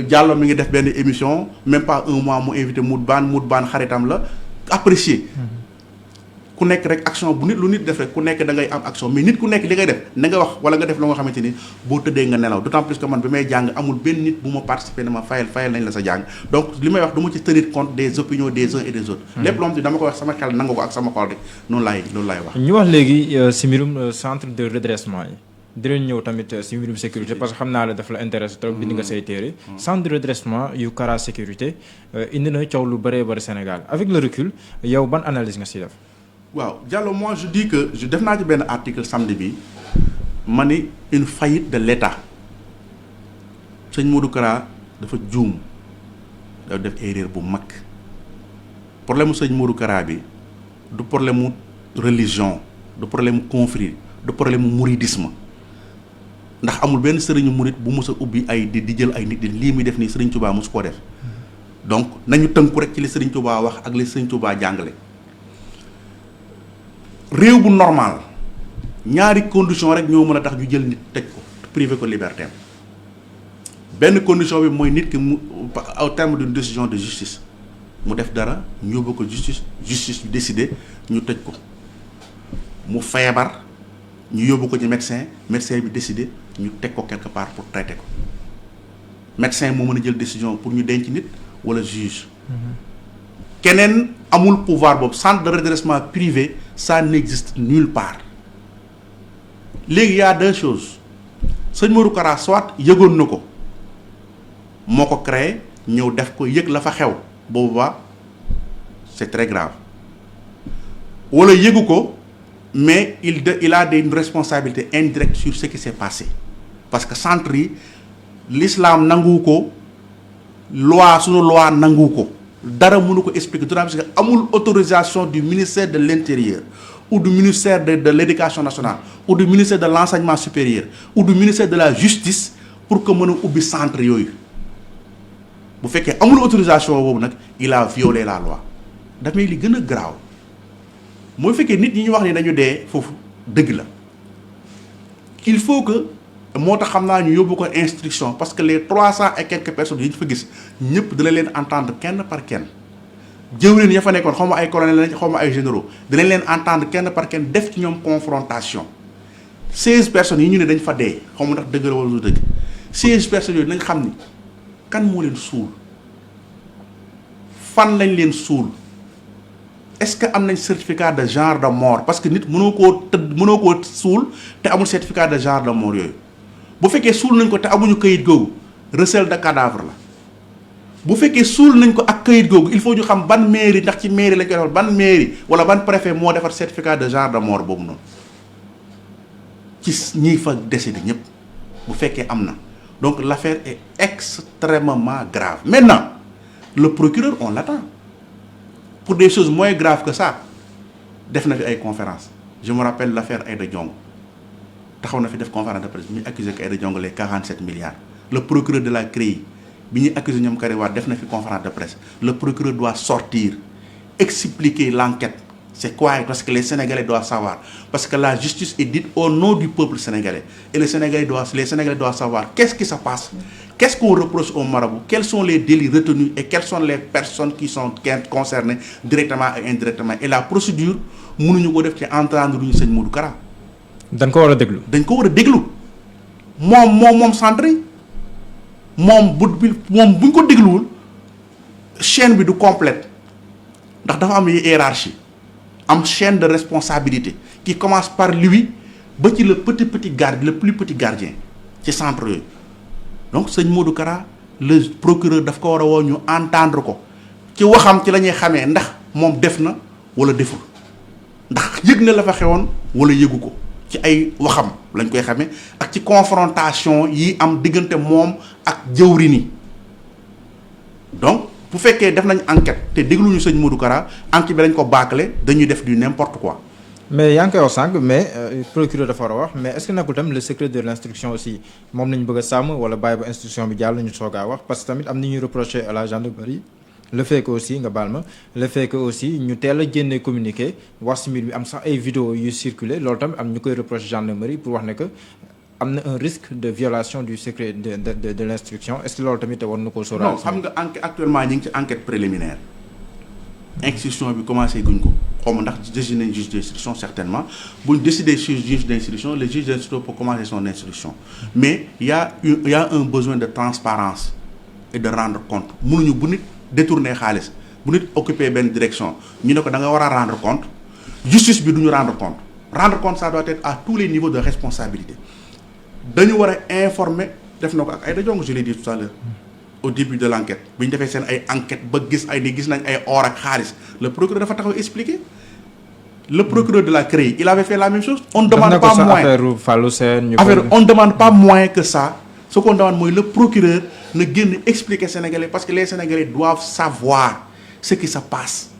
Diallo mi ngi def benn émission même pas un mois mu invité Mout Bane xaritam la apprécier ku nekk rek action bu nit lu nit def rek ku nekk da ngay am action mais nit ku nekk li ngay def na nga wax wala nga def loo nga xamante ni boo tëddee nga nelaw d'autant plus que man bi may jàng amul benn nit bu ma participer ne ma fayal nañ la sa jàng donc li may wax du ma ci tenir compte des opinions des uns et des autres lépp loo xam te dama ko wax sama xel nangu ko ak sama xol rek loolu laay wax ñu wax léegi si mbirum centre de redressement yi dinañ ñëw tamit si mbirum sécurité parce que xam naa la daf la intéresse trop bind nga say téere centre de redressement yu Kara sécurité indi na coow lu bëree bëri Sénégal avec le recul yow ban analyse nga si def waaw Diallo moi je dis que je def naa ci benn article samedi bi ma ni une faillite de l'État sëñ Modou Kara dafa juum dafa def erreur bu mag problème mu sëñ Modou Kara bi du problème mu religion du problème mu confrérie du problème mu mouridisme ndax amul benn sëriñu murid bu mës a ubbi ay di jël ay nit di lii muy def nii Sëriñ Touba mosu koo def donc nañu tënku rek ci li Sëriñ Touba wax ak li Sëriñ Touba jàngale. réew bu normal ñaari condition rek ñoo mën a tax ñu jël nit tëj ko privé ko liberté am benn condition bi mooy nit ki mu au terme d'une décision de justice mu def dara ñu yóbbu ko justice bi décidé ñu tëj ko mu feebar ñu yóbbu ko ci médecin bi décidé ñu teg ko quelque part pour traiter ko médecin moo mën a jël décision pour ñu denc nit wala juge keneen amul pouvoir boobu centre de redressement privé ça n'existe nulle part léegi y a deux choses sëñ Modou Kara soit yëgoon na ko moo ko créé ñëw def ko yëg la fa xew boobu ba c'est très grave wala yëgu ko mais il a des responsabilités indirectes sur ce qui s'est passé parce que centre yi l'islam nangu ko sunu loi nangu ko dara mënu ko expliquer d'autant plus que amul autorisation du ministère de l'Intérieur ou du ministère de l'Éducation nationale ou du ministère de l'Enseignement supérieur ou du ministère de la Justice pour que mën a ubbi centre yooyu bu fekkee amul autorisation boobu nag il a violé la loi dafay li gën a graaw mooy fekkee nit ñi ñu wax ni dañu dee foofu dëgg la il faut que moo tax xam naa ñu yóbbu ko instruction parce que les 300 et quelques personnes yi ñu fa gis ñëpp dina leen entendre kenn par kenn jëwriñ ya fa nekkoon xaw ma ay colonel lañ xaw ma ay généraux dinañ leen entendre kenn par kenn def ci ñoom confrontation 16 personnes yi ñu ne dañ fa dee xaw ma ndax dëgg la wala du dëgg 16 personnes yooyu nañ xam ni kan moo leen suul fan lañ leen suul est-ce que am nañ certificat de genre de mort parce que nit mënoo koo suul te amul certificat de genre de mort yooyu bu fekkee suul nañ ko te amuñu këyit googu recel de cadavre la bu fekkee suul nañ ko ak këyit googu il faut ñu xam ban mairie ndax ci mairie lañ koy defal ban mairie wala ban préfet moo defar certificat de genre de mort boobu noonu ci ñiy fa décédé ñëpp bu fekkee am na donc l'affaire est extrêmement grave maintenant le procureur on l'attend pour des choses moins graves que ça def na fi ay conférences je me rappelle l'affaire Aïda Ndiongue taxaw na fi def conférence de presse bi ñuy accusé que Aïda Ndiongue les 47 milliards le procureur de la CREI bi ñuy accusé ñoom Karim Wade def na fi conférence de presse le procureur doit sortir expliquer l'enquête c'est quoi parce que les Sénégalais doivent savoir parce que la justice est dite au nom du peuple sénégalais et les Sénégalais doivent savoir qu'est-ce qui se passe, qu'est-ce qu'on reproche aux marabouts, quels sont les délits retenus et quelles sont les personnes qui sont concernées directement et indirectement et la procédure mënuñu ko def ci entendre ñu sëñ Modou Kara dañ ko war a déglu. dañ ko war a déglu moom centre yi moom buñ ko dégluwul chaîne bi du complète ndax dafa am hiérarchie am chaîne de responsabilité qui commence par lui ba ci le petit gardien le plus petit gardien ci centre yooyu donc sëñ Modou Kara le procureur daf ko war a woo ñu entendre ko ci waxam ci la ñuy xamee ndax moom def na wala deful ndax yëg na la fa xewoon wala yëgu ko ci ay waxam lañ koy xamee ak ci confrontation yi am diggante moom ak jëwri ni donc bu fekkee def nañ enquête te dégluñu sëñ Modou Kara enquête bi dañ ko bâclé dañuy def du n'importe quoi. mais yaa ngi koy wax sànq mais procureur dafa war a wax mais est-ce que nekkul tam le secret de l'instruction aussi moom nañu bëgg a sàmm wala bàyyi ba instruction bi jàll ñu soog a wax parce que tamit am na ñuy reprocher à la gendarmerie le fait que aussi nga baal ma le fait que aussi ñu teel a génne communiqué wax si mbir bi am sax ay vidéo yu circulé loolu tamit am ñu koy reprocher gendarmerie pour wax ne que am na un risque de violation du secret de l'instruction est-ce que loolu tamit war na koo sóoraale. non xam nga enquête actuellement ñu ngi ci enquête préliminaire instruction bi commencé guñ ko xaw ma ndax désigné nañ juge d'instruction certainement buñ décidé sur juge d'instruction le juge d'instruction peut commencer son instruction mais il y a un besoin de transparence et de rendre compte mënuñu bu nit détourner xaalis bu nit occuper benn direction ñu ne ko da nga war a rendre compte justice bi duñu rendre compte ça doit être à tous les niveaux de responsabilité dañu war a informer def na ko ak ay dajongo je l'ai dit tout à l'heure au début de l'enquête bi ñu defee seen ay enquête ba gis nañ ay or ak xaalis le procureur dafa taxaw expliquer le procureur de la CREI il avait fait la même chose on ne demande pas moins on demande pas moins que ça ce qu'on demande mooy le procureur na génn expliquer Sénégalais parce que les Sénégalais doivent savoir ce qui se passe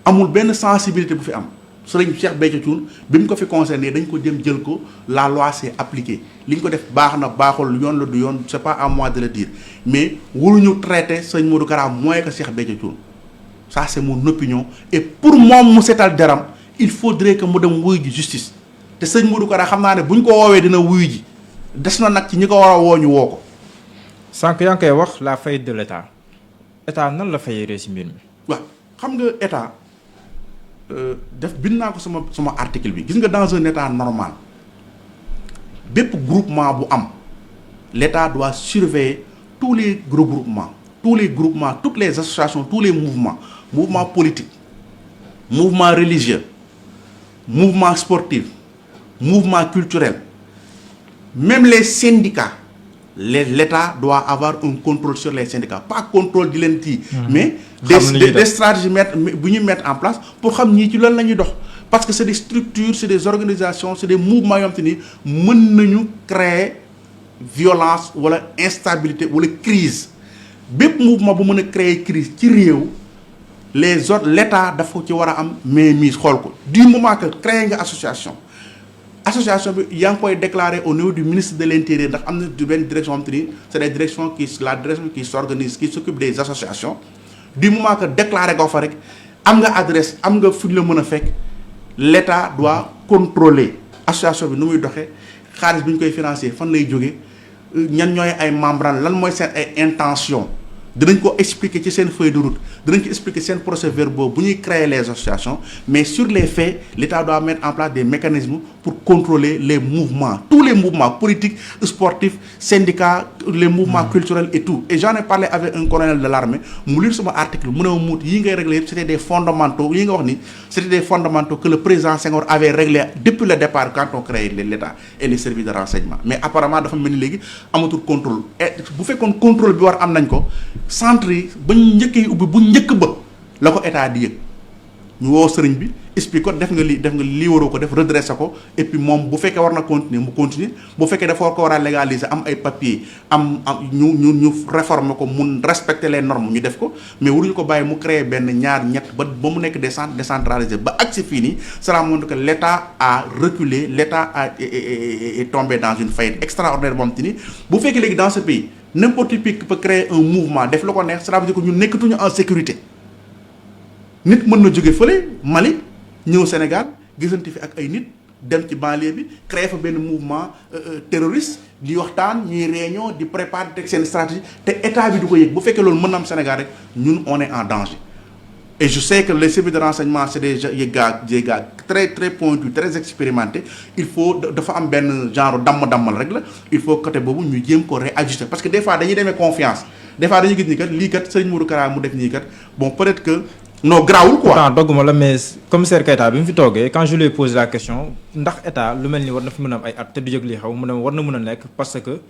amul benn sensibilité bu fi am Sëriñ Cheikh Béthio Thioune bi mu ko fi concerné dañ ko dem jël ko la loi s'est appliquée li ñu ko def baax na baaxul yoon la du yoon c'est pas à moi de le dire mais waruñu traiter sëñ Modou Kara moins que Cheikh Béthio Thioune ça c'est mon opinion et pour moom mu seetal deram il faudrait que mu dem wuyu ji justice te sëñ Modou Kara xam naa ne bu ñu ko woowee dina wuyu ji des na nag ci ñi ko war a woo ñu woo ko. sànq yaa ngi koy wax la faillite de l'État nan la fayiree ci mbir mi. waaw xam nga état. bind naa ko sama article bi gis nga dans un état normal bépp groupement bu am l'état doit surveiller tous les regroupements toutes les associations tous les mouvements politiques mouvements religieux mouvements sportifs mouvements culturels même les syndicats l'État doit avoir un contrôle sur les syndicats pas contrôle di leen tii mais des stratégies bu ñu mettre en place pour xam ñii ci loolu la ñuy dox parce que c'est des structures c'est des organisations c'est des mouvements yoo xam te ni mën nañu créer violence wala instabilité wala crise bépp mouvement bu mën a créer crise ci réew les autres l'État dafa ci war a am mainmise xool ko du moment que créer nga association bi yaa ngi koy déclarer au niveau du ministre de l'Intérieur ndax am na du benn direction xam te ni c'est des directions la direction qui s'organise qui s'occupe des associations du moment que déclarer ko fa rek am nga adresse am nga fu ñu la mën a fekk l'État doit contrôler association bi nu muy doxee xaalis bi ñu koy financer fan lay jógee ñan ñooy ay membres lan mooy seen ay intention dinañ ko expliquer ci seen feuille de route dinañ ko expliquer seen procès-verbaux bu ñuy créer les associations mais sur les faits l'État doit mettre en place des mécanismes pour contrôler les mouvements tous les mouvements politiques sportifs syndicats les mouvements culturels et tout et j'en ai parlé avec un colonel de l'armée mu lire sama article mu ne ma muut yi ngay régler yëpp c'était des fondamentaux yi nga wax ni c'était des fondamentaux que le président Senghor avait réglé depuis le départ quand on créé l'État et les services de renseignement mais apparemment dafa mel ni léegi amatul contrôle et bu fekkoon contrôle bi war am nañ ko centre yi ba ñu njëkkee ubbi bu njëkk ba la ko état di yëg ñu woo sëriñ bi explique ko def nga lii waroo ko def redressé ko et puis moom bu fekkee war na continuer mu continuer bu fekkee dafa ko war a légaliser am ay papiers am ñu réformer ko mun respecter les normes ñu def ko mais waruñu ko bàyyi mu créer benn ñaar ñett ba mu nekk décentralisé ba agsi fii nii cela montre que l'État a reculé l'État est tombé dans une faillite extraordinaire moom te ni bu fekkee léegi dans ce pays n'importe qui peut créer un mouvement def la ko neex cela veut dire que ñun nekkatuñu en sécurité nit mën na jóge fële Mali ñëw Sénégal gisante fi ak ay nit dem ci banlieue bi créer fa benn mouvement terroriste di waxtaan ñuy réunion di préparer teg seen stratégie te état bi du ko yëg bu fekkee loolu mën na am Sénégal rek ñun on est en danger Et je sais que les services de renseignement c'est des gars très très pointus très expérimentés. Il faut dafa am benn genre damm-dammal rek la il faut côté boobu ñu jéem ko réajuster parce que des fois dañuy demee confiance des fois dañuy gis ni kat lii kat Serigne Modou Kara mu def nii kat bon peut-être que non grawul quoi. pourtant dogguma la mais commissaire Keita bi mu fi toogee quand je lui ai posé la question ndax état lu mel ni war na fi mën a am ay at te du jóg lii xaw mu ne war na mën a nekk parce que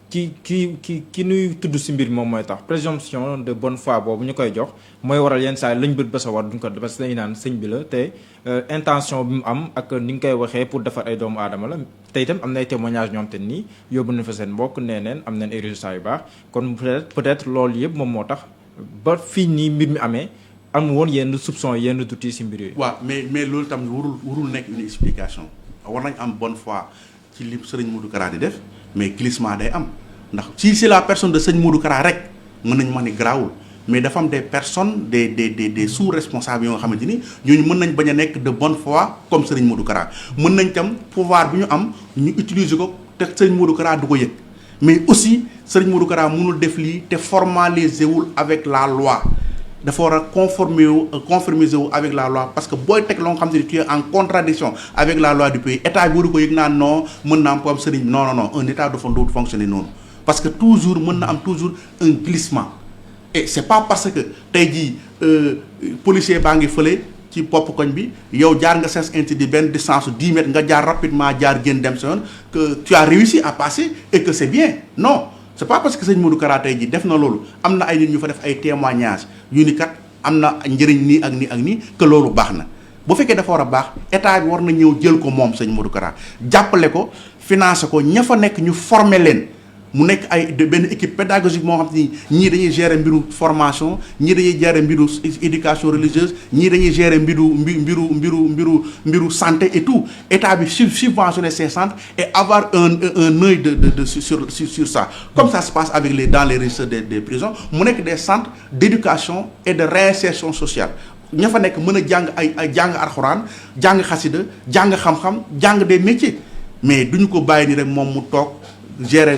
ki nuy tudd si mbir moom mooy tax présomption de bonne foi boobu ñu koy jox mooy waral yenn saa yi lañ bët ba sa war duñ ko parce que dañuy naan sëñ bi la te intention bi mu am ak ni nga koy waxee pour defar ay doomu aadama la te itam am na ay témoignages ñoom te nii yóbbu nañ fa seen mbokk nee neen am nañ ay résultats yu baax kon peut-être loolu yëpp moom moo tax ba fii nii mbir mi amee am woon yenn soupçon yenn doute yi si mbir yooyu. waaw mais loolu tam warul nekk une explication war nañ am bonne foi ci li Serigne Modou Kara di def mais glissement day am ndax si c'est la personne de Serigne Modou Kara rek mën nañu wax ni garaawul mais dafa am des personnes des sous-responsables yoo nga xamante ni ñooñu mën nañ bañ a nekk de bonne foi comme Serigne Modou Kara mën nañ tam pouvoir bi ñu am ñu utiliser ko te Serigne Modou Kara du ko yëg mais aussi Serigne Modou Kara mënul def lii te formaliser wul avec la loi. dafa war a conformiser wu avec la loi parce que booy teg loo nga xam ne tu es en contradiction avec la loi du pays état bi waru ko yëg naan non mën na am po am sëriñ non un état dafa dootu fonctionner noonu parce que toujours mën na am toujours un glissement et c'est pas parce que tey jii policier baa ngi fële ci bopp koñ bi yow jaar nga sens interdit benn distance 10 mètres nga jaar rapidement jaar génn dem sa yoon que tu as réussi à passer et que c'est bien non c'est pas parce que sëñ Modou Kara tey ji def na loolu am na ay nit ñu fa def ay témoignages yu ni kat am na njëriñ nii ak nii ak nii que loolu baax na bu fekkee dafa war a baax état bi war na ñëw jël ko moom sëñ Modou Kara jàppale ko financer ko ña fa nekk ñu former leen mu nekk ay benn équipe pédagogique moo xam ni ñii dañuy gérer mbiru formation ñii dañuy gérer mbiru éducation religieuse ñii dañuy gérer mbiru santé et tout état bi subventionner ces centres et avoir un œil sur ça comme ça se passe avec dans les registres des prisons mu nekk des centres d'éducation et de réinsertion sociale ña fa nekk mën a jàng ay jàng alxuraan jàng xasida jàng xam-xam jàng des métiers mais duñu ko bàyyi ni rek moom mu toog gérer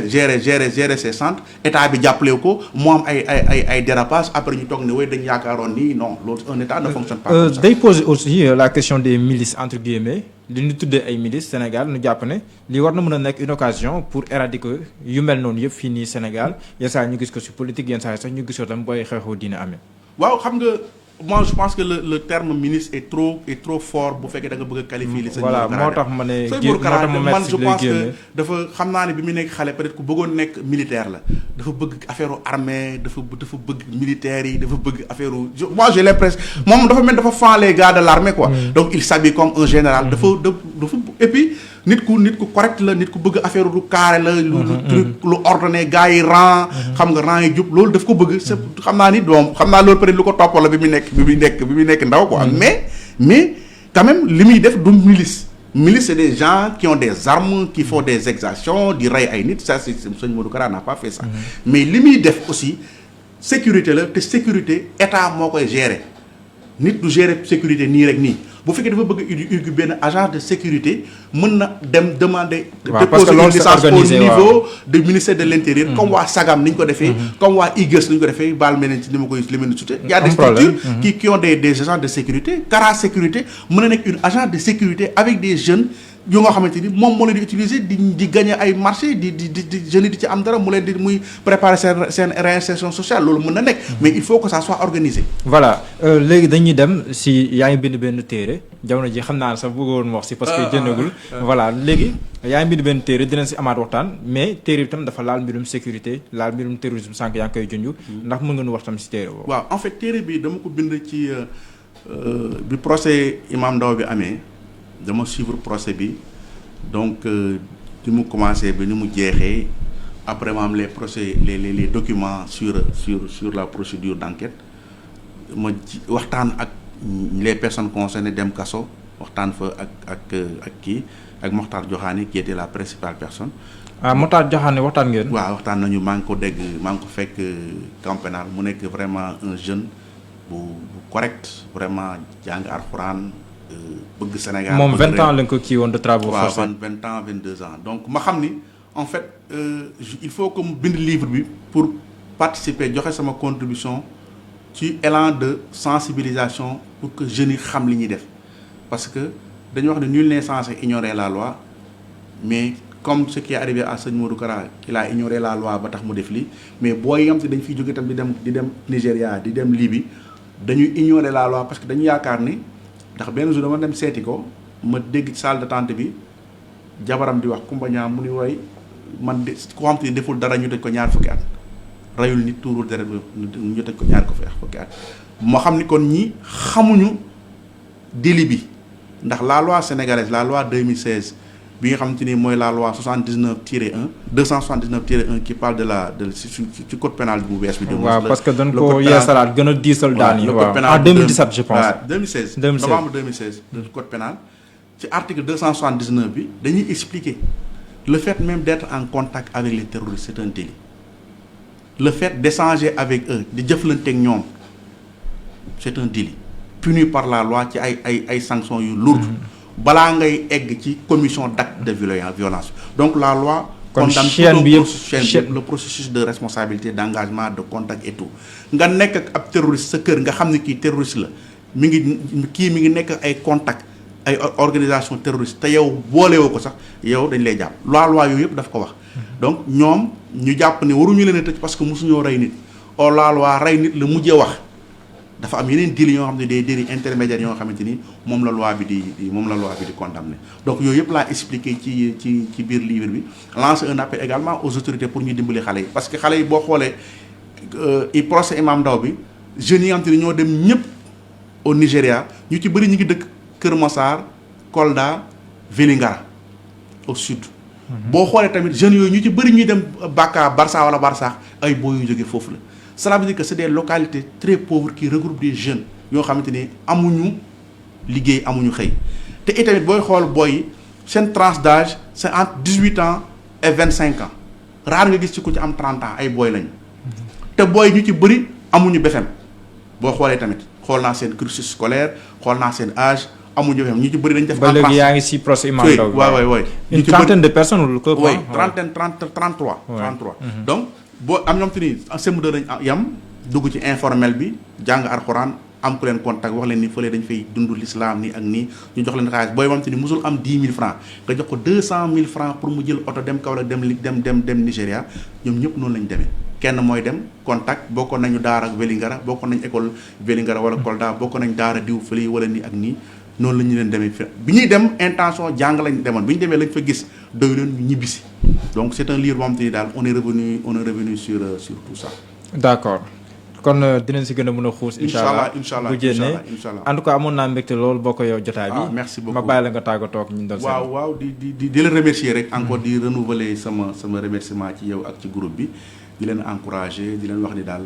ces centres état bi jàppale ko mu am ay dérapage après ñu toog ne way dañu yaakaaroon ni non loolu un état ne fonctionne pas comme ça. day poser aussi la question des milices entre guillemets li ñu tuddee ay milices Sénégal ñu jàpp ne li war na mën a nekk une occasion pour éradiquer yu mel noonu yëpp fii nii Sénégal yenn saa ñu gis ko ci politique yenn saa sax ñu gis ko tam booy xeexoo diine amee. waaw xam nga moi je pense que le terme ministre est trop fort bu fekkee da nga bëgg a qualifier li sëñ Modou Kara moo tax ma ne sëñ Modou Kara man je pense que dafa xam naa ne bi mu nekk xale peut-être ku bëggoon nekk militaire la dafa bëgg affaire armée dafa bëgg militaires yi dafa bëgg affaire moi j'ai l'impression moom dafa mel dafa fan les gars de l'armée quoi donc il s'habille comme un général dafa et puis nit ku correct la nit ku bëgg affaire lu carré la lu ordonné gars yi rang xam nga rang yi jub loolu daf ko bëgg xam naa ni doom xam naa loolu peut-être lu ko toppal la bi muy nekk ndaw quoi mais quand même li muy def du milice c'est des gens qui ont des armes qui font des exactions di rey ay nit ça c'est sëñ Modou Kara n'a pas fait ça mais li muy def aussi sécurité la te sécurité état moo koy gérer nit du gérer sécurité nii rek nii bu fekkee dafa bëgg benn agent de sécurité mën na dem demander déposer une licence au niveau du ministère de l'intérieur comme waa Sagam ni ñu ko defee comme waa IGES ni ñu ko defee baal mel ne ci li ma koy cité il y a des structures qui ont des agents de sécurité Kara sécurité mën na nekk une agent de sécurité avec des jeunes yu nga xamante ni moom moo leen di utiliser di gagner ay marché di jeunes yi di ci am dara mu leen di muy préparer seen réinsertion sociale loolu mën na nekk mais il faut que ça soit organisé. voilà léegi dañuy dem si yaa ngi bind benn téere jamono ji xam naa ne sax bëggoon wax si parce que jëndagul voilà léegi yaa ngi bind benn téere dinañ si amaat waxtaan mais téere bi tam dafa laal mbirum sécurité laal mbirum terrorisme sànq yaa ngi koy junj ndax mën nga nu wax tam si téere boobu. waaw en fait téere bi dama ko bind ci bi procès Imam Ndao bi amee dama suivre procès bi donc ni mu commencé bi ni mu jeexee après ma am les procès les documents sur la procédure d'enquête ma waxtaan ak les personnes concernées dem kaso waxtaan fa ak Mokhtar Diokhane qui était la principale personne. Mokhtar Diokhane waxtaan ngeen. waaw waxtaan nañu maa ngi ko dégg maa ngi ko fekk camp pénal mu nekk vraiment un jeune bu correct vraiment jàng alxuraan bëgg Sénégal. moom 20 ans lañ ko kii woon de travaux forcés. waaw 20 ans 22 ans donc ma xam ni en fait il faut que mu bind livre bi pour participer joxe sama contribution ci élan de sensibilisation pour que jeunes yi xam li ñuy def parce que dañu wax ne nul n'est censé ignorer la loi mais comme ce qui est arrivé à sëñ Modou Kara il a ignoré la loi ba tax mu def lii mais booy yam te dañ fiy jóge tam di dem Nigéria di dem Libye dañuy ignorer la loi parce que dañu yaakaar ni ndax benn jour dama dem seeti ko ma dégg ci salle d'attente bi jabaram di wax Kumba Ñaam mu ni woy man de ko xam te ni deful dara ñu tëj ko ñaar fukki at rayul nit tuurul deret ñu tëj ko ñaar ko fukki at moo xam ni kon ñi xamuñu délit bi ndax la loi sénégalaise la loi 2016 bi nga xamante ni mooy la loi 79-1 279-1 qui parle ci code pénal bu bees bi. waaw parce que dañ ko yeesalaat gën a diisal daan yi. waaw en 2017 je pense. waaw 2016 novembre 2016 le code pénal ci article 279 bi dañuy expliquer le fait même d'être en contact avec les terroristes c'est un délit le fait d'échanger avec eux di jëflante ak ñoom c'est un délit puni par la loi ci ay sanctions yu lourdes. balaa ngay egg ci commission d'acte de violence donc la loi condamne le processus de responsabilité d'engagement de contact et tout nga nekk ak ab terroriste sa kër nga xam ne kii terroriste la mi ngi nekk ay contact ay organisation terroriste te yow boolewoo ko sax yow dañ lay jàpp loi yooyu yëpp daf ko wax donc ñoom ñu jàpp ne waruñu leen a tëj parce que mosuñoo rey nit or la loi rey nit la mujjee wax dafa am yeneen délits yoo xam ne des délits intermédiaires yoo xamante ni moom la loi bi di condamné donc yooyu yëpp laa expliqué ci biir livre bi lancer un appel également aux autorités pour ñu dimbali xale yi parce que xale yi boo xoolee procès Imam Ndao bi jeunes yi nga xamante ni ñoo dem ñëpp au Nigéria ñu ci bëri ñu ngi dëkk Kër Massar Kolda Vélingara au sud. boo xoolee tamit jeunes yooyu ñu ci bëri ñuy dem Baka Barça wala Barsax ay boo yu jógee foofu la. Cela veut dire que c'est des localités très pauvres qui regroupent des jeunes yoo xamante ni amuñu liggéey amuñu xëy te itamit booy xool booy yi seen tranche d'âge c'est entre 18 ans et 25 ans rare nga gis ci ku ci am 30 ans ay booy lañu te booy ñu ci bëri amuñu BFEM boo xoolee tamit xool naa seen cursus scolaire xool naa seen âge amuñu BFEM ñu ci bëri dañu def. ba léegi yaa ngi si procès Imam Ndao. waay une trentaine de personnes lu ko. oui 33. donc. boo am ñoom te ni CM2 lañ yam dugg ci informel bi jàng alxuraan am ku leen contact wax leen ni fële dañ fay dund l'islam nii ak nii ñu jox leen xaalis booy moom te ni musul am 10 000 francs nga jox ko 200 000 francs pour mu jël oto dem Kaolack dem Nigéria ñoom ñëpp noonu lañ demee kenn mooy dem contact bokkoon nañu daara ak Vélingara bokkoon nañu école Vélingara wala Kolda bokkoon nañu daara diw fële wala nii ak nii noonu la ñu leen demee bi ñuy dem intention jàng lañ demoon bi ñu demee lañ fa gis doy leen ñu ñibbisi donc c'est un livre boo xam te ni daal on est revenu sur tout ça. d'accord kon dinañ si gën a mën a xuus. incha allah bu jénnee en tout cas amoon naa mbégte loolu bokk yow jotaay bi. merci beaucoup ma bàyyi la nga tàggatoo ak ñu doon. waaw di la remercier rek. encore di renouveler sama remerciement ci yow ak ci groupe bi di leen encourager di leen wax ni daal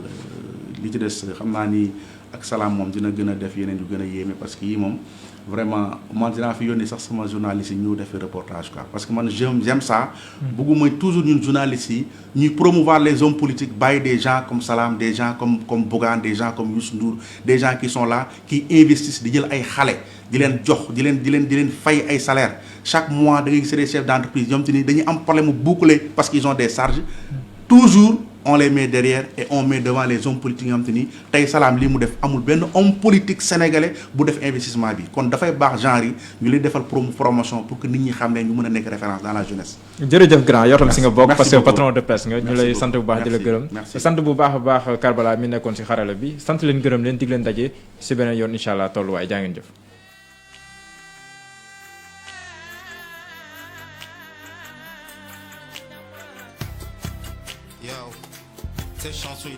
li ci des xam naa ni ak salaam moom dina gën a def yeneen yu gën a yéeme parce que yii moom. vraiment man dinaa fi yónnee sax sama journaliste yi ñu defee reportage quoi parce que man j'aime ça. bëgguma toujours ñun journalistes yi ñuy promouvoir les hommes politiques bàyyi des gens comme Salam des gens comme Bougane des gens comme Youssou Ndour des gens qui sont là qui investissent di jël ay xale di leen jox di leen fay ay salaires chaque mois da ngay gis des chefs d'entreprise ñoom te ni dañuy am problème mu boucler parce qu'ils ont des charges toujours. on les met derrière et on met devant les hommes politiques yoo xam te ni tey Salam lii mu def amul benn homme politique sénégalais bu def investissement bi kon dafay baax genre yi ñu lay defal promotion pour que nit ñi xam ne ñu mën a nekk référence dans la jeunesse. jërëjëf grand yow tam si nga bokk parce que patron de presse nga ñu lay sant bu baax di la gërëm. sant bu baax a baax Karbala mi nekkoon si xarala bi sant leen gërëm leen dig leen daje si beneen yoon incha allah tolluwaay jaa ngeen jëf. Ces chansons